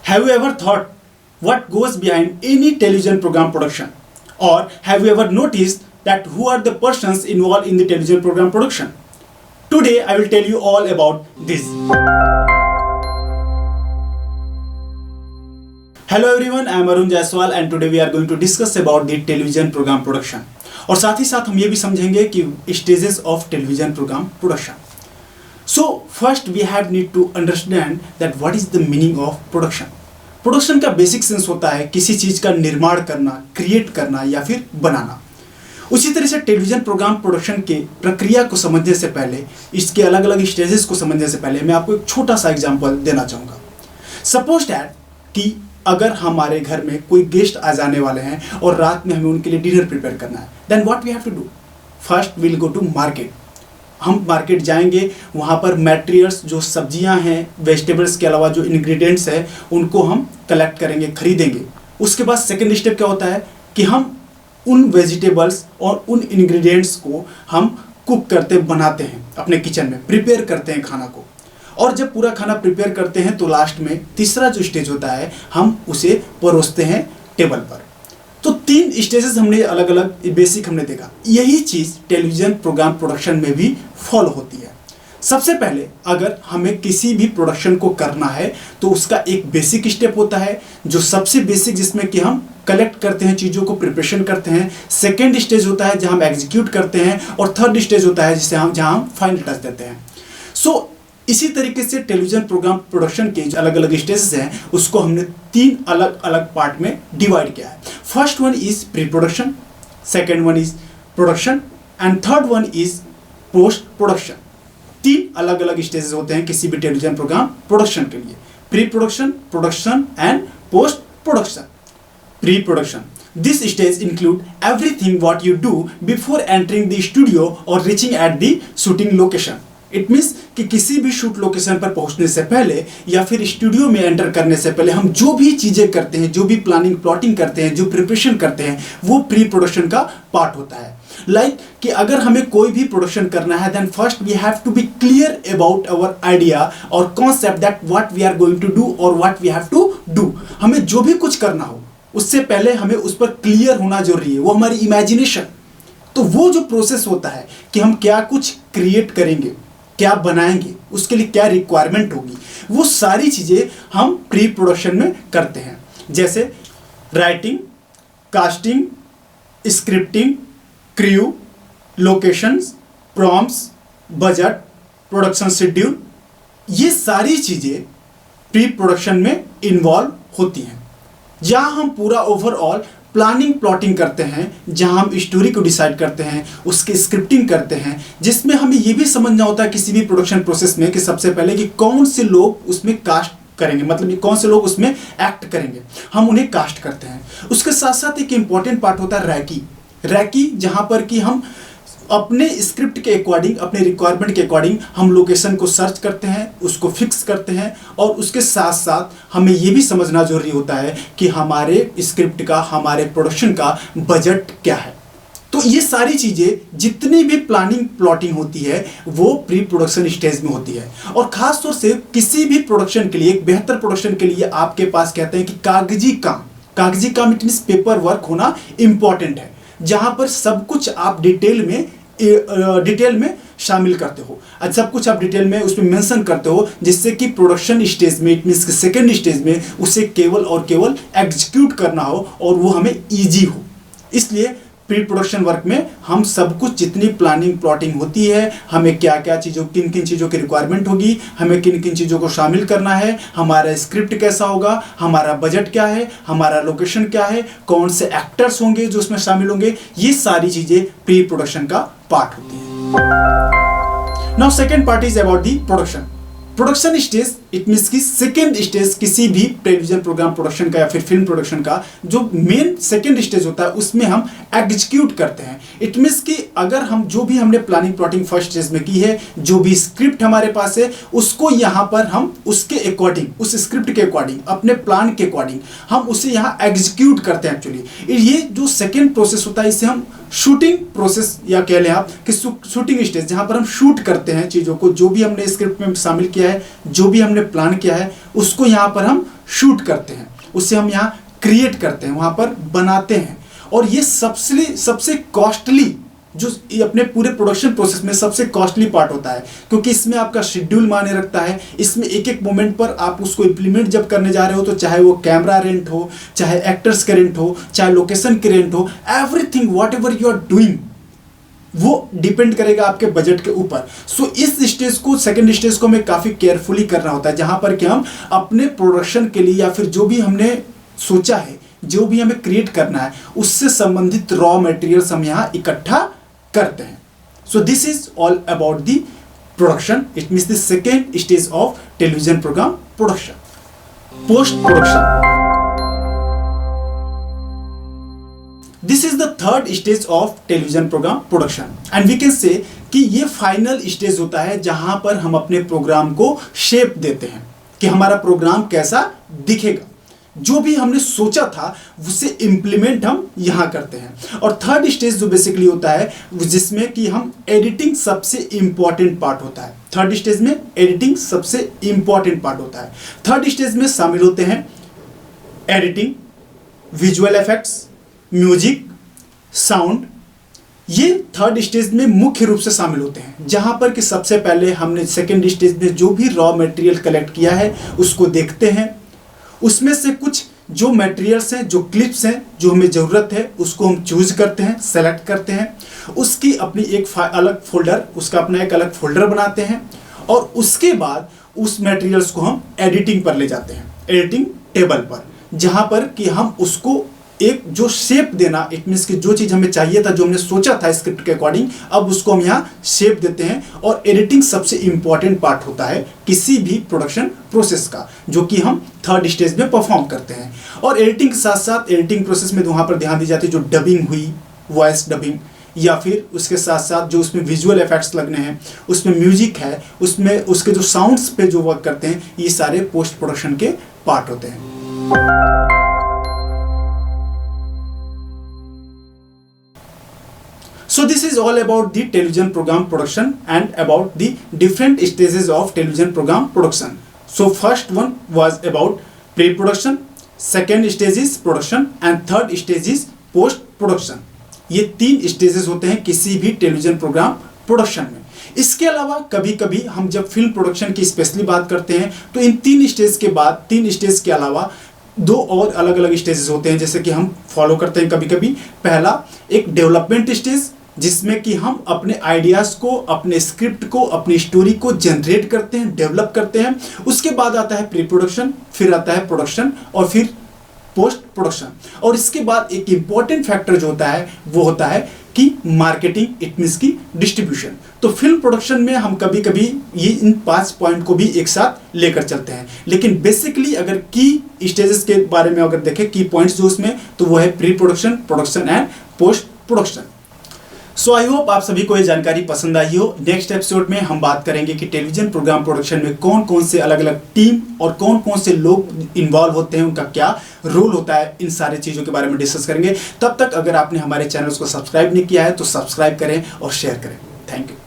Have you ever thought what goes behind any television program production? Or have you ever noticed that who are the persons involved in the television program production? Today I will tell you all about this. Hello everyone, I am Arun Jaiswal and today we are going to discuss about the television program production. और साथ ही साथ हम ये भी समझेंगे कि stages of television program production. So first we have need to understand that what is the meaning of production. Production का basic sense होता है किसी चीज का निर्माण करना, क्रिएट करना या फिर बनाना. उसी तरह से टेलीविजन प्रोग्राम प्रोडक्शन के प्रक्रिया को समझने से पहले, इसके अलग अलग स्टेजेस को समझने से पहले मैं आपको एक छोटा सा एग्जांपल देना चाहूँगा. सपोज दैट कि अगर हमारे घर में कोई गेस्ट आ जाने वाले हैं और रात में हमें उनके लिए डिनर प्रिपेयर करना है, then what we have to do. First will go to market. हम मार्केट जाएंगे, वहाँ पर मटेरियल्स जो सब्जियां हैं, वेजिटेबल्स के अलावा जो इंग्रेडिएंट्स हैं उनको हम कलेक्ट करेंगे, खरीदेंगे. उसके बाद सेकंड स्टेप क्या होता है कि हम उन वेजिटेबल्स और उन इंग्रेडिएंट्स को हम कुक करते बनाते हैं, अपने किचन में प्रिपेयर करते हैं खाना को. और जब पूरा खाना प्रिपेयर करते हैं तो लास्ट में तीसरा जो स्टेज होता है हम उसे परोसते हैं टेबल पर. तो 3 स्टेजेस हमने अलग अलग बेसिक हमने देखा. यही चीज़ टेलीविजन प्रोग्राम प्रोडक्शन में भी फॉलो होती है. सबसे पहले अगर हमें किसी भी प्रोडक्शन को करना है तो उसका एक बेसिक स्टेप होता है जो सबसे बेसिक, जिसमें कि हम कलेक्ट करते हैं, चीज़ों को प्रिपरेशन करते हैं. सेकेंड स्टेज होता है जहाँ हम एग्जीक्यूट करते हैं और थर्ड स्टेज होता है जिसे हम जहाँ हम फाइनल टच देते हैं. सो इसी तरीके से टेलीविजन प्रोग्राम प्रोडक्शन के जो अलग अलग स्टेजेस हैं उसको हमने 3 अलग अलग पार्ट में डिवाइड किया है. First one is pre production, second one is production and third one is post production. 3 अलग अलग स्टेजेस होते हैं किसी भी टेलीविजन प्रोग्राम प्रोडक्शन के लिए. Pre production, production and post production. Pre production, this stage include everything what you do before entering the studio or reaching at the shooting location. It means कि किसी भी shoot location पर पहुंचने से पहले या फिर स्टूडियो में एंटर करने से पहले हम जो भी चीज़ें करते हैं, जो भी प्लानिंग प्लॉटिंग करते हैं, जो प्रिपरेशन करते हैं, वो प्री प्रोडक्शन का पार्ट होता है. लाइक कि अगर हमें कोई भी प्रोडक्शन करना है then first we have to be clear about our idea और concept that what we are going to do और what we have to do. हमें जो भी कुछ करना हो उससे पहले हमें उस पर क्लियर होना जरूरी है. वो हमारी इमेजिनेशन, तो वो जो प्रोसेस होता है कि हम क्या कुछ क्रिएट करेंगे, क्या बनाएंगे, उसके लिए क्या रिक्वायरमेंट होगी, वो सारी चीज़ें हम प्री प्रोडक्शन में करते हैं. जैसे writing, casting, scripting, crew, locations, prompts, budget, production schedule, ये सारी चीज़ें प्री प्रोडक्शन में इन्वॉल्व होती हैं. जहाँ हम पूरा ओवरऑल प्लानिंग प्लॉटिंग करते हैं, जहां हम स्टोरी को डिसाइड करते हैं, उसके स्क्रिप्टिंग करते हैं, जिसमें हमें ये भी समझना होता है किसी भी प्रोडक्शन प्रोसेस में कि सबसे पहले कि कौन से लोग उसमें कास्ट करेंगे, मतलब कि कौन से लोग उसमें एक्ट करेंगे, हम उन्हें कास्ट करते हैं. उसके साथ साथ एक इंपॉर्टेंट पार्ट होता है रैकी, जहां पर कि हम अपने स्क्रिप्ट के अकॉर्डिंग, अपने रिक्वायरमेंट के अकॉर्डिंग हम लोकेशन को सर्च करते हैं, उसको फिक्स करते हैं. और उसके साथ साथ हमें ये भी समझना जरूरी होता है कि हमारे स्क्रिप्ट का, हमारे प्रोडक्शन का बजट क्या है. तो ये सारी चीज़ें जितनी भी प्लानिंग प्लॉटिंग होती है वो प्री प्रोडक्शन स्टेज में होती है. और ख़ास तौर से किसी भी प्रोडक्शन के लिए, एक बेहतर प्रोडक्शन के लिए आपके पास कहते हैं कि कागजी काम इट मीन्स पेपर वर्क होना इम्पॉर्टेंट है, जहां पर सब कुछ आप डिटेल में शामिल करते हो, सब कुछ आप डिटेल में उसमें मेंशन करते हो, जिससे कि प्रोडक्शन स्टेज में, इट मीन्स सेकेंड स्टेज में उसे केवल और केवल एग्जीक्यूट करना हो और वो हमें ईजी हो. इसलिए प्री प्रोडक्शन वर्क में हम सब कुछ, जितनी प्लानिंग प्लॉटिंग होती है, हमें क्या क्या चीज़ों, किन किन चीज़ों की रिक्वायरमेंट होगी, हमें किन किन चीज़ों को शामिल करना है, हमारा स्क्रिप्ट कैसा होगा, हमारा बजट क्या है, हमारा लोकेशन क्या है, कौन से एक्टर्स होंगे जो उसमें शामिल होंगे, ये सारी चीज़ें प्री प्रोडक्शन का पार्ट होती है. Now second part is about the production stage. It means की सेकेंड स्टेज किसी भी टेलीविजन प्रोग्राम प्रोडक्शन का या फिर फिल्म प्रोडक्शन का जो मेन सेकेंड स्टेज होता है उसमें हम एग्जीक्यूट करते हैं. इट मीन्स कि अगर हम जो भी हमने प्लानिंग प्लॉटिंग फर्स्ट स्टेज में की है, जो भी स्क्रिप्ट हमारे पास है, उसको यहाँ पर हम उसके अकॉर्डिंग, उस स्क्रिप्ट के अकॉर्डिंग, अपने प्लान के अकॉर्डिंग हम उसे यहाँ एग्जीक्यूट करते हैं. एक्चुअली ये जो सेकेंड प्रोसेस होता है इसे हम शूटिंग प्रोसेस या कह लें आप कि शूटिंग स्टेज, जहाँ पर हम शूट करते हैं चीज़ों को, जो भी हमने स्क्रिप्ट में शामिल किया है, जो भी हमने प्लान किया है, उसको यहाँ पर हम शूट करते हैं, उसे हम यहाँ क्रिएट करते हैं, वहाँ पर बनाते हैं। और ये सबसे कॉस्टली, जो ये अपने पूरे प्रोडक्शन प्रोसेस में सबसे कॉस्टली पार्ट होता है, क्योंकि इसमें आपका शेड्यूल मायने रखता है। इसमें एक एक मोमेंट पर आप उसको इम्प्लीमेंट जब करने जा रहे हो, तो चाहे वो कैमरा रेंट हो, चाहे एक्टर्स के रेंट हो, चाहे लोकेशन के रेंट हो, everything what ever you are doing, वो डिपेंड करेगा आपके बजट के ऊपर। सो इस स्टेज को, सेकंड स्टेज को हमें काफ़ी केयरफुली करना होता है, जहाँ पर कि हम अपने प्रोडक्शन के लिए या फिर जो भी हमने सोचा है, जो भी हमें क्रिएट करना है, उससे संबंधित रॉ मटेरियल्स हम यहाँ इकट्ठा करते हैं। So this is all about the production. It means the second stage of television programme production, post production. This is the third stage of television programme production and we can say कि ये final stage होता है जहां पर हम अपने programme को shape देते हैं कि हमारा प्रोग्राम कैसा दिखेगा। जो भी हमने सोचा था उसे इंप्लीमेंट हम यहां करते हैं। और थर्ड स्टेज जो बेसिकली होता है, जिसमें कि हम एडिटिंग सबसे इंपॉर्टेंट पार्ट होता है। थर्ड स्टेज में एडिटिंग सबसे इंपॉर्टेंट पार्ट होता है। थर्ड स्टेज में शामिल होते हैं editing, visual effects, music, sound. ये थर्ड स्टेज में मुख्य रूप से शामिल होते हैं, जहां पर कि सबसे पहले हमने सेकेंड स्टेज में जो भी रॉ मटेरियल कलेक्ट किया है उसको देखते हैं। उसमें से कुछ जो मटेरियल्स हैं, जो क्लिप्स हैं, जो हमें ज़रूरत है, उसको हम चूज करते हैं, सेलेक्ट करते हैं। उसकी अपनी एक अलग फोल्डर, उसका अपना एक अलग फोल्डर बनाते हैं और उसके बाद उस मटेरियल्स को हम एडिटिंग पर ले जाते हैं, एडिटिंग टेबल पर, जहां पर कि हम उसको एक जो शेप देना, इट मीन्स कि जो चीज़ हमें चाहिए था, जो हमने सोचा था स्क्रिप्ट के अकॉर्डिंग, अब उसको हम यहाँ शेप देते हैं। और एडिटिंग सबसे इंपॉर्टेंट पार्ट होता है किसी भी प्रोडक्शन प्रोसेस का, जो कि हम थर्ड स्टेज में परफॉर्म करते हैं। और एडिटिंग के साथ साथ एडिटिंग प्रोसेस में वहाँ पर ध्यान दी जाती है जो डबिंग हुई, वॉइस डबिंग, या फिर उसके साथ साथ जो उसमें विजुअल इफेक्ट्स लगने हैं, उसमें म्यूजिक है, उसमें उसके जो साउंड्स पे जो वर्क करते हैं, ये सारे पोस्ट प्रोडक्शन के पार्ट होते हैं। So this is all about the television program production and about the different stages of television program production. So first one was about pre-production, second stage is production and third stage is post-production. ये 3 stages होते हैं किसी भी television programme production में। इसके अलावा कभी कभी हम जब फिल्म प्रोडक्शन की स्पेशली बात करते हैं तो इन 3 स्टेज के बाद, 3 स्टेज के अलावा 2 और अलग अलग स्टेजेस होते हैं, जैसे कि हम फॉलो करते हैं कभी कभी। पहला एक डेवलपमेंट स्टेज, जिसमें कि हम अपने आइडियाज़ को, अपने स्क्रिप्ट को, अपनी स्टोरी को जनरेट करते हैं, डेवलप करते हैं। उसके बाद आता है प्री प्रोडक्शन, फिर आता है प्रोडक्शन और फिर पोस्ट प्रोडक्शन। और इसके बाद एक इम्पॉर्टेंट फैक्टर जो होता है वो होता है कि मार्केटिंग, इट मीन्स की डिस्ट्रीब्यूशन। तो फिल्म प्रोडक्शन में हम कभी कभी ये इन 5 पॉइंट को भी एक साथ लेकर चलते हैं, लेकिन बेसिकली अगर की स्टेजेस के बारे में अगर देखें, की पॉइंट्स जो उसमें, तो वो है pre production, production and post production. So I hope आप सभी को ये जानकारी पसंद आई हो। नेक्स्ट एपिसोड में हम बात करेंगे कि टेलीविजन प्रोग्राम प्रोडक्शन में कौन कौन से अलग अलग टीम और कौन कौन से लोग इन्वॉल्व होते हैं, उनका क्या रोल होता है, इन सारी चीज़ों के बारे में डिस्कस करेंगे। तब तक अगर आपने हमारे चैनल को सब्सक्राइब नहीं किया है तो सब्सक्राइब करें और शेयर करें। Thank you.